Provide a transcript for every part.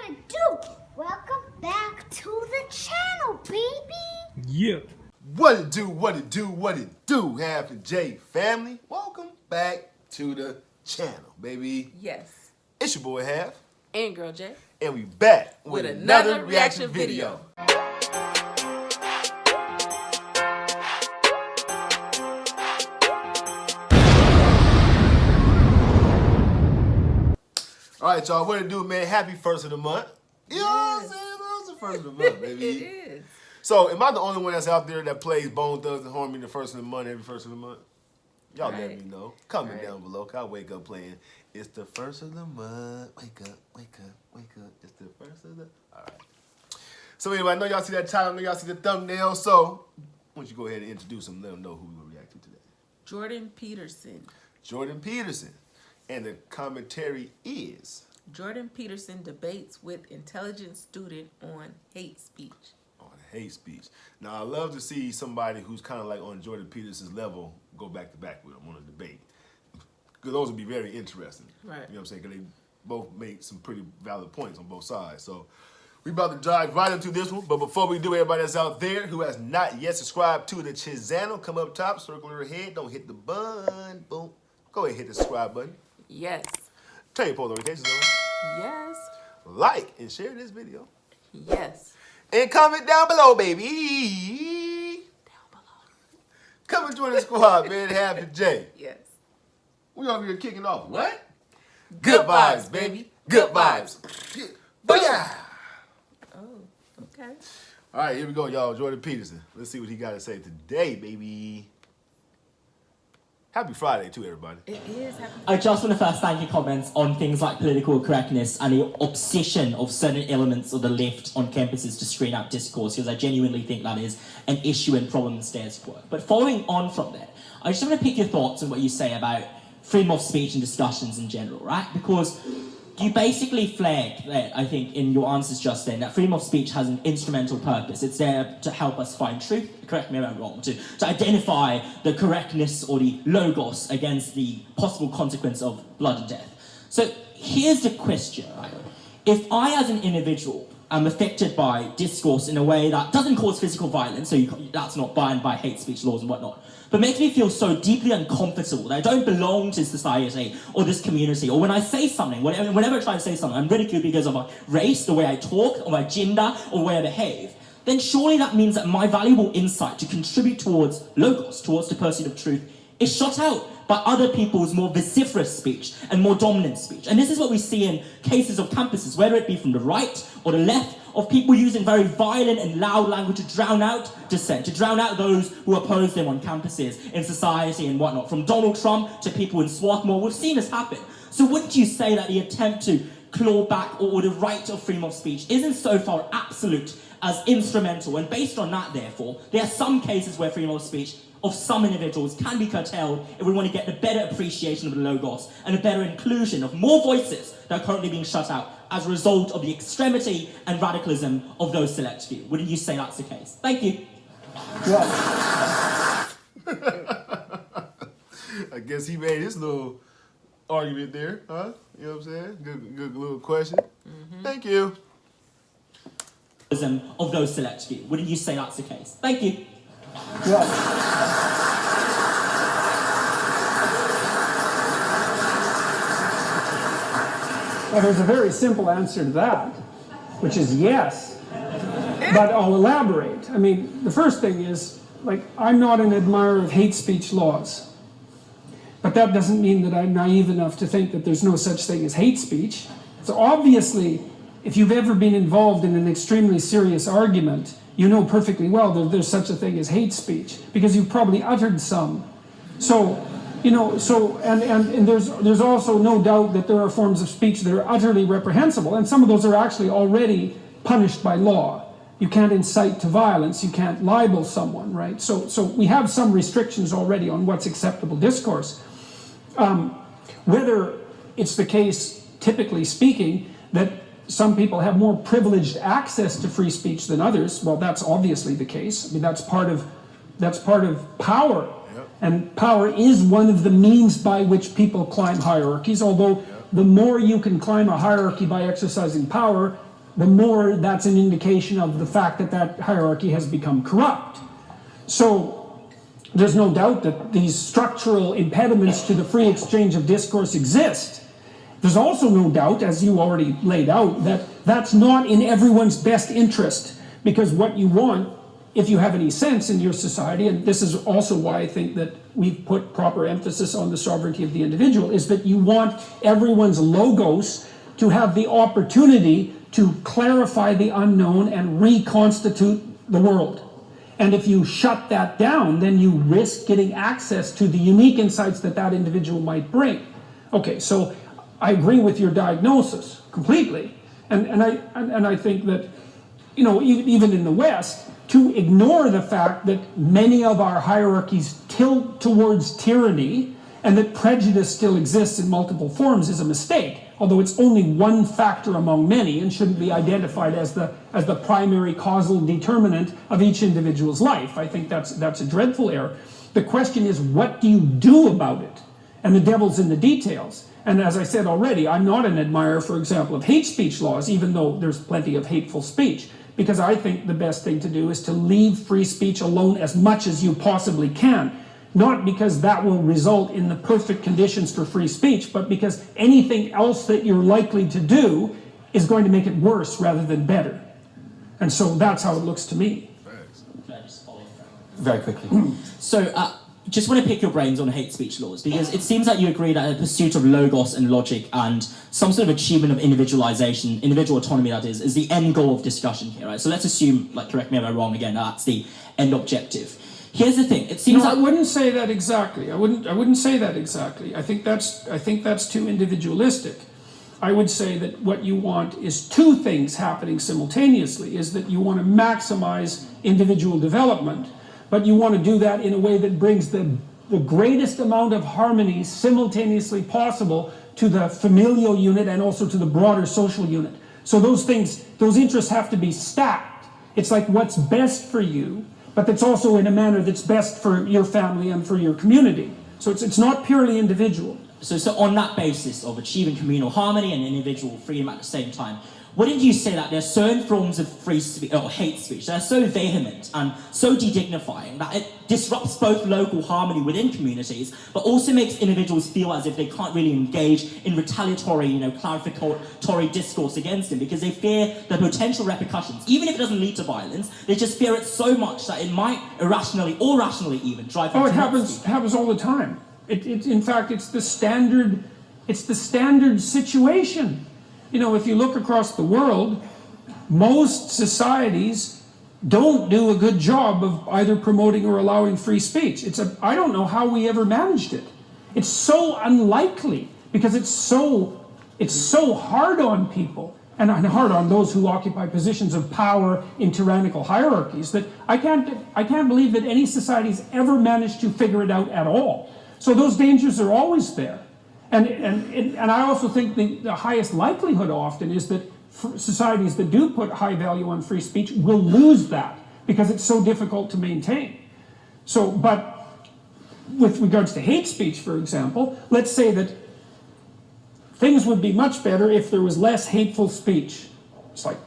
what it do? Welcome back to the channel, baby. Yeah. What it do, Half and J family. Welcome back to the channel, baby. Yes. It's your boy Half. And Girl J. And we back with another reaction video. All right, y'all, what it do, man? Happy first of the month. You know what I'm saying? It's the first of the month, baby. It is. So, am I the only one that's out there that plays Bone Thugs and Harmony the first of the month, every first of the month? Y'all let me know. Comment down below. I'll wake up playing. It's the first of the month. Wake up, wake up, wake up. It's the first of the... All right. So, anyway, I know y'all see that title. I know y'all see the thumbnail. So, why don't you go ahead and introduce them, let them know who we're going to react to today. Jordan Peterson. Jordan Peterson. And the commentary is... Jordan Peterson debates with intelligent student on hate speech. On hate speech. Now, I love to see somebody who's kind of like on Jordan Peterson's level go back to back with him on a debate. Because those would be very interesting. Right. You know what I'm saying? Because they both make some pretty valid points on both sides. So, we about to dive right into this one. But before we do, everybody that's out there who has not yet subscribed to the channel, come up top, circle your head, don't hit the button. Boom. Go ahead and hit the subscribe button. Yes. Turn your post notifications on. Yes. Like and share this video. Yes. And comment down below, baby. Down below. Come and join the squad, man. Half and J. Yes. We over here kicking off. What? Good vibes, baby. Good vibes. Booyah! Oh, okay. All right, here we go, y'all. Jordan Peterson. Let's see what he got to say today, baby. Happy Friday, too, everybody. It is happy. I just want to first thank your comments on things like political correctness and the obsession of certain elements of the left on campuses to screen out discourse, because I genuinely think that is an issue and problem in status quo. But following on from that, I just want to pick your thoughts on what you say about freedom of speech and discussions in general, right? Because you basically flagged that, I think, in your answers just then, that freedom of speech has an instrumental purpose. It's there to help us find truth, correct me if I'm wrong, to identify the correctness or the logos against the possible consequence of blood and death. So here's the question, right? If I, as an individual, am affected by discourse in a way that doesn't cause physical violence, so that's not bound by hate speech laws and whatnot, but makes me feel so deeply uncomfortable that I don't belong to society or this community, or when I say something, whenever I try to say something, I'm ridiculed because of my race, the way I talk, or my gender, or the way I behave, then surely that means that my valuable insight to contribute towards logos, towards the pursuit of truth, is shut out by other people's more vociferous speech and more dominant speech. And this is what we see in cases of campuses, whether it be from the right or the left, of people using very violent and loud language to drown out dissent, to drown out those who oppose them on campuses, in society and whatnot. From Donald Trump to people in Swarthmore, we've seen this happen. So wouldn't you say that the attempt to claw back or the right of freedom of speech isn't so far absolute as instrumental? And based on that, therefore, there are some cases where freedom of speech of some individuals can be curtailed if we want to get a better appreciation of the logos and a better inclusion of more voices that are currently being shut out as a result of the extremity and radicalism of those select few. Wouldn't you say that's the case? Thank you. I guess he made his little argument there, huh? You know what I'm saying? Good little question. Thank you. Of those select few. Wouldn't you say that's the case? Thank you. Well, there's a very simple answer to that, which is yes. But I'll elaborate. I mean, the first thing is, like, I'm not an admirer of hate speech laws. But that doesn't mean that I'm naive enough to think that there's no such thing as hate speech. So obviously, if you've ever been involved in an extremely serious argument, you know perfectly well that there's such a thing as hate speech, because you've probably uttered some. So, you know, and there's also no doubt that there are forms of speech that are utterly reprehensible, and some of those are actually already punished by law. You can't incite to violence, you can't libel someone, right? So we have some restrictions already on what's acceptable discourse. Whether it's the case, typically speaking, that some people have more privileged access to free speech than others, well, that's obviously the case. I mean, that's part of power. Yep. And power is one of the means by which people climb hierarchies, although the more you can climb a hierarchy by exercising power, the more that's an indication of the fact that that hierarchy has become corrupt. So there's no doubt that these structural impediments to the free exchange of discourse exist. There's also no doubt, as you already laid out, that that's not in everyone's best interest, because what you want, if you have any sense in your society, and this is also why I think that we've put proper emphasis on the sovereignty of the individual, is that you want everyone's logos to have the opportunity to clarify the unknown and reconstitute the world. And if you shut that down, then you risk getting access to the unique insights that that individual might bring. Okay, so I agree with your diagnosis completely. And I think that, you know, even in the West, to ignore the fact that many of our hierarchies tilt towards tyranny and that prejudice still exists in multiple forms is a mistake, although it's only one factor among many and shouldn't be identified as the primary causal determinant of each individual's life. I think that's a dreadful error. The question is, what do you do about it? And the devil's in the details. And as I said already, I'm not an admirer, for example, of hate speech laws, even though there's plenty of hateful speech, because I think the best thing to do is to leave free speech alone as much as you possibly can. Not because that will result in the perfect conditions for free speech, but because anything else that you're likely to do is going to make it worse rather than better. And so that's how it looks to me. Can I just follow that? Very quickly. So, just want to pick your brains on hate speech laws, because it seems that you agree that a pursuit of logos and logic and some sort of achievement of individualization, individual autonomy that is the end goal of discussion here, right? So let's assume, like, correct me if I'm wrong again, that's the end objective. Here's the thing, it seems No, like... I wouldn't say that exactly. I wouldn't say that exactly. I think that's too individualistic. I would say that what you want is two things happening simultaneously, is that you want to maximize individual development, but you want to do that in a way that brings the greatest amount of harmony simultaneously possible to the familial unit and also to the broader social unit. So those interests have to be stacked. It's like what's best for you, but that's also in a manner that's best for your family and for your community. So it's not purely individual. So on that basis of achieving communal harmony and individual freedom at the same time, wouldn't you say that there are certain forms of free speech or hate speech that are so vehement and so de-dignifying that it disrupts both local harmony within communities, but also makes individuals feel as if they can't really engage in retaliatory, clarificatory discourse against them because they fear the potential repercussions, even if it doesn't lead to violence. They just fear it so much that it might irrationally or rationally even drive them. Oh, it happens all the time. In fact, it's the standard situation. You know, if you look across the world, most societies don't do a good job of either promoting or allowing free speech. I don't know how we ever managed it. It's so unlikely because it's so hard on people and hard on those who occupy positions of power in tyrannical hierarchies that I can't believe that any society's ever managed to figure it out at all. So those dangers are always there. And I also think the highest likelihood often is that societies that do put high value on free speech will lose that because it's so difficult to maintain. So, but with regards to hate speech, for example, let's say that things would be much better if there was less hateful speech. It's like,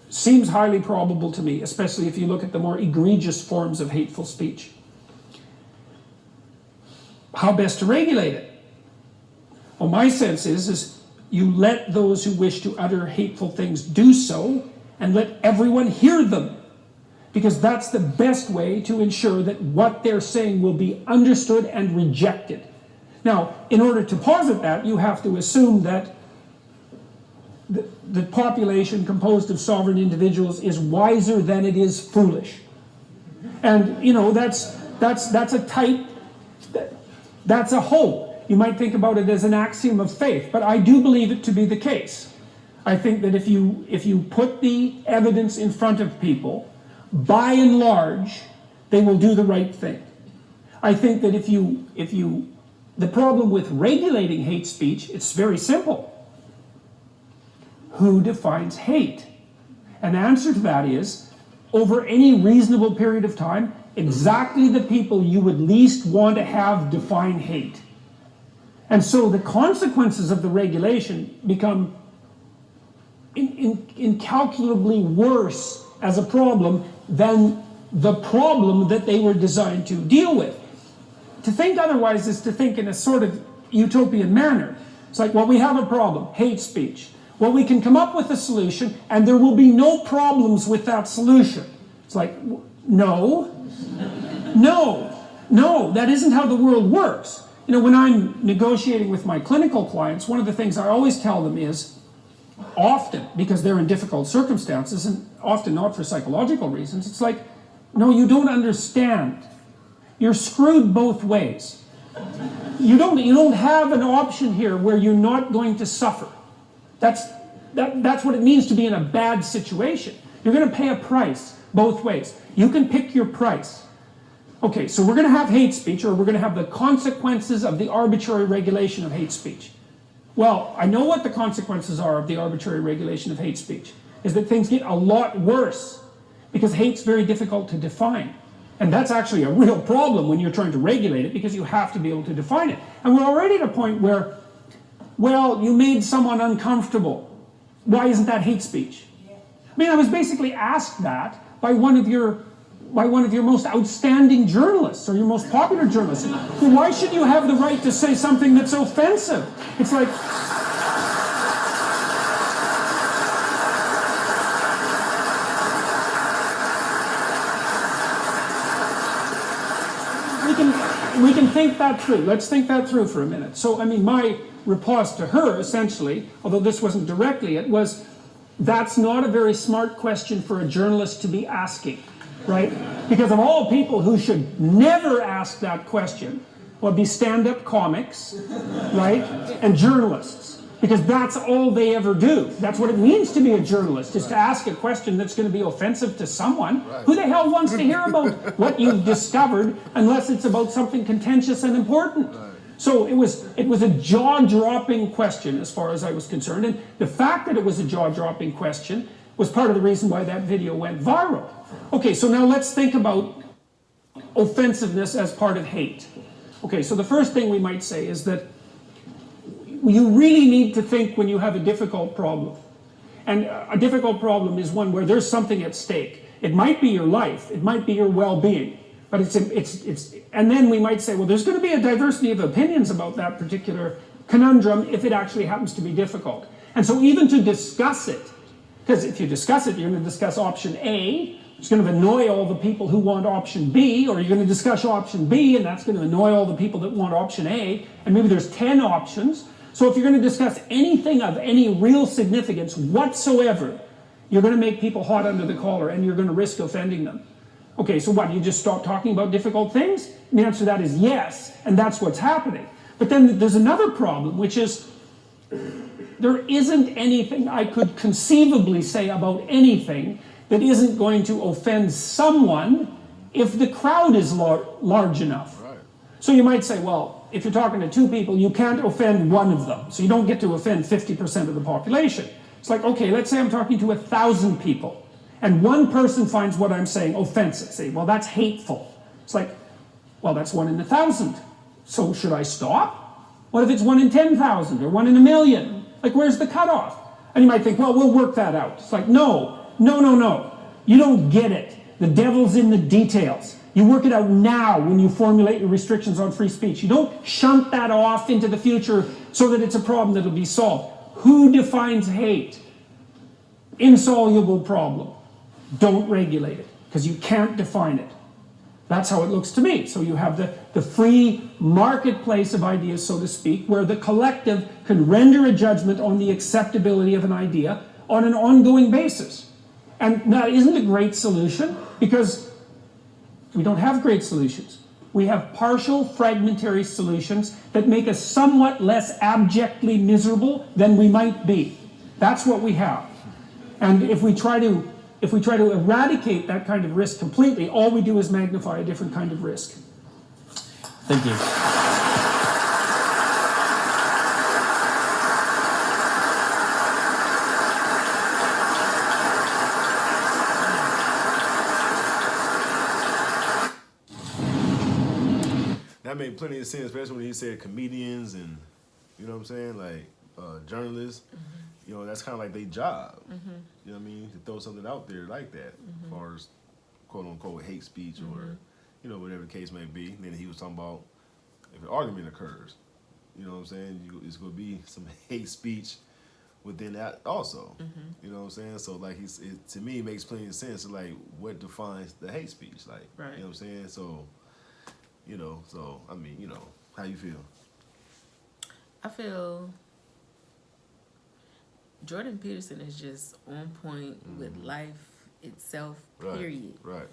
seems highly probable to me, especially if you look at the more egregious forms of hateful speech. How best to regulate it? Well, my sense is you let those who wish to utter hateful things do so and let everyone hear them, because that's the best way to ensure that what they're saying will be understood and rejected. Now, in order to posit that, you have to assume that the population composed of sovereign individuals is wiser than it is foolish. And, you know, that's a type... That's a hope. You might think about it as an axiom of faith, but I do believe it to be the case. I think that if you put the evidence in front of people, by and large, they will do the right thing. I think that the problem with regulating hate speech, it's very simple. Who defines hate? An answer to that is, over any reasonable period of time, exactly the people you would least want to have define hate. And so the consequences of the regulation become incalculably worse as a problem than the problem that they were designed to deal with. To think otherwise is to think in a sort of utopian manner. It's like, well, we have a problem, hate speech. Well, we can come up with a solution and there will be no problems with that solution. It's like, no, that isn't how the world works. You know, when I'm negotiating with my clinical clients, one of the things I always tell them is, often, because they're in difficult circumstances, and often not for psychological reasons, it's like, no, you don't understand. You're screwed both ways. You don't have an option here where you're not going to suffer. That's what it means to be in a bad situation. You're going to pay a price both ways. You can pick your price. Okay, so we're going to have hate speech, or we're going to have the consequences of the arbitrary regulation of hate speech. Well, I know what the consequences are of the arbitrary regulation of hate speech, is that things get a lot worse, because hate's very difficult to define. And that's actually a real problem when you're trying to regulate it, because you have to be able to define it. And we're already at a point where, well, you made someone uncomfortable. Why isn't that hate speech? I mean, I was basically asked that by one of your most outstanding journalists, or your most popular journalists. Well, why should you have the right to say something that's offensive? It's like, we can think that through. Let's think that through for a minute. So, I mean, my response to her, essentially, although this wasn't directly, it was, that's not a very smart question for a journalist to be asking, right? Because of all people who should never ask that question, would be stand-up comics, right? And journalists. Because that's all they ever do. That's what it means to be a journalist, is to ask a question that's going to be offensive to someone. Right. Who the hell wants to hear about what you've discovered unless it's about something contentious and important? Right. So it was a jaw-dropping question as far as I was concerned. And the fact that it was a jaw-dropping question was part of the reason why that video went viral. Okay, so now let's think about offensiveness as part of hate. Okay, so the first thing we might say is that you really need to think when you have a difficult problem. And a difficult problem is one where there's something at stake. It might be your life, it might be your well-being, but and then we might say, well, there's going to be a diversity of opinions about that particular conundrum if it actually happens to be difficult. And so even to discuss it, because if you discuss it, you're going to discuss option A, it's going to annoy all the people who want option B, or you're going to discuss option B, and that's going to annoy all the people that want option A, and maybe there's 10 options. So if you're going to discuss anything of any real significance whatsoever, you're going to make people hot under the collar, and you're going to risk offending them. Okay, so what, you just stop talking about difficult things? And the answer to that is yes, and that's what's happening. But then there's another problem, which is there isn't anything I could conceivably say about anything that isn't going to offend someone if the crowd is large enough. Right. So you might say, well, if you're talking to two people, you can't offend one of them. So you don't get to offend 50% of the population. It's like, okay, let's say I'm talking to 1,000 people, and one person finds what I'm saying offensive. Say, well, that's hateful. It's like, well, that's 1 in 1,000. So should I stop? What if it's 1 in 10,000 or 1 in 1,000,000? Like, where's the cutoff? And you might think, well, we'll work that out. It's like, no. You don't get it. The devil's in the details. You work it out now when you formulate your restrictions on free speech. You don't shunt that off into the future so that it's a problem that'll be solved. Who defines hate? Insoluble problem. Don't regulate it, because you can't define it. That's how it looks to me. So you have the free marketplace of ideas, so to speak, where the collective can render a judgment on the acceptability of an idea on an ongoing basis. And that isn't a great solution, because we don't have great solutions. We have partial, fragmentary solutions that make us somewhat less abjectly miserable than we might be. That's what we have. And if we try to eradicate that kind of risk completely, all we do is magnify a different kind of risk. Thank you. That made plenty of sense, especially when he said comedians and, you know what I'm saying, like journalists. Mm-hmm. you know, that's kind of like their job. You know what I mean? To throw something out there like that, as far as quote unquote hate speech or, you know, whatever the case may be. Then he was talking about if an argument occurs, you know what I'm saying? It's going to be some hate speech within that also. You know what I'm saying? So like to me, it makes plenty of sense. Like what defines the hate speech? Like, Right. you know what I'm saying? So, you know, so I mean, you know, how you feel? I feel Jordan Peterson is just on point with life itself, period. Right.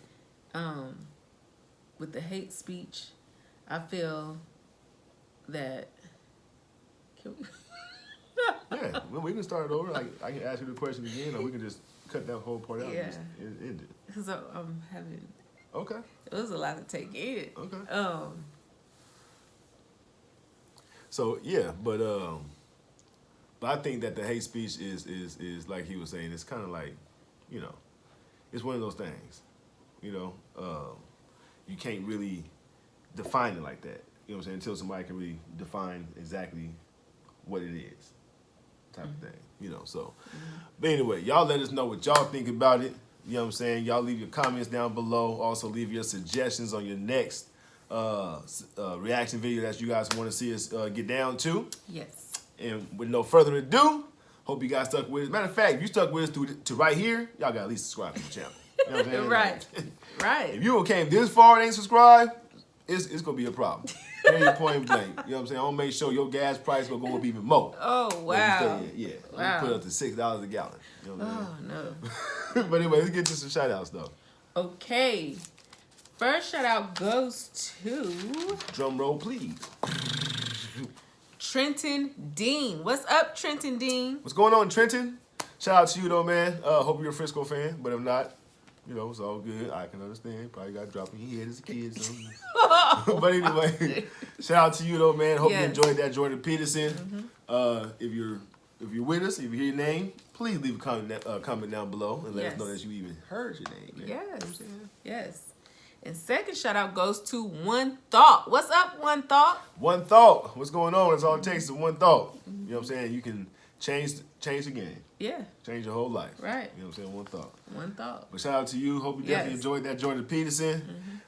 With the hate speech, I feel that can we Yeah, well, we can start it over. I can ask you the question again, or we can just cut that whole part out Yeah. and end it. So I'm having Okay. it was a lot to take in. Okay. So yeah, but I think that the hate speech is like he was saying. It's kind of like, you know, it's one of those things. You know, you can't really define it like that. You know what I'm saying? Until somebody can really define exactly what it is, type of thing. You know. So, but anyway, y'all let us know what y'all think about it. You know what I'm saying? Y'all leave your comments down below. Also leave your suggestions on your next reaction video that you guys want to see us get down to. Yes. And with no further ado, hope you guys stuck with us. Matter of fact, if you stuck with us to right here, y'all got to at least subscribe to the channel. You know what I'm saying? Right. Right. If you came this far and ain't subscribed, it's going to be a problem. Period, point blank. You know what I'm saying? I'm going to make sure your gas price going to go up even more. Oh, wow. Yeah. Wow. Put it up to $6 a gallon. You know what I'm Oh, no. saying? But anyway, let's get to some shout outs though. Okay. First shout out goes to Drum roll, please. Trenton Dean. What's up, Trenton Dean? What's going on, Trenton? Shout out to you though, man. Hope you're a Frisco fan, but if not, you know, it's all good. I can understand. Probably got dropped in your head as a kid. So. But anyway, shout out to you though, man. Hope you enjoyed that Jordan Peterson. If you're with us, if you hear your name, please leave a comment down below and let us know that you even heard your name, man. Yes. Yes. And second shout out goes to One Thought. What's up, One Thought? One thought. What's going on? That's all it takes is one thought. You know what I'm saying? You can change the game. Yeah. Change your whole life. Right. You know what I'm saying? One thought. One Thought. But shout out to you. Hope you definitely enjoyed that Jordan Peterson.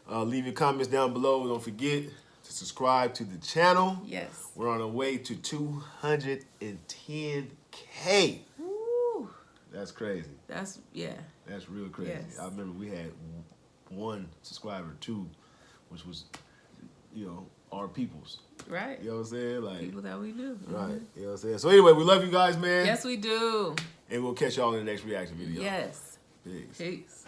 Leave your comments down below. Don't forget to subscribe to the channel. Yes. We're on our way to 210K. Woo. That's crazy. That's That's real crazy. Yes. I remember we had one subscriber, two, which was, you know, our peoples. right. You know what I'm saying? Like, People that we do. right. You know what I'm saying? So anyway, we love you guys, man. Yes, we do. And we'll catch y'all in the next reaction video. Yes. Peace. Peace.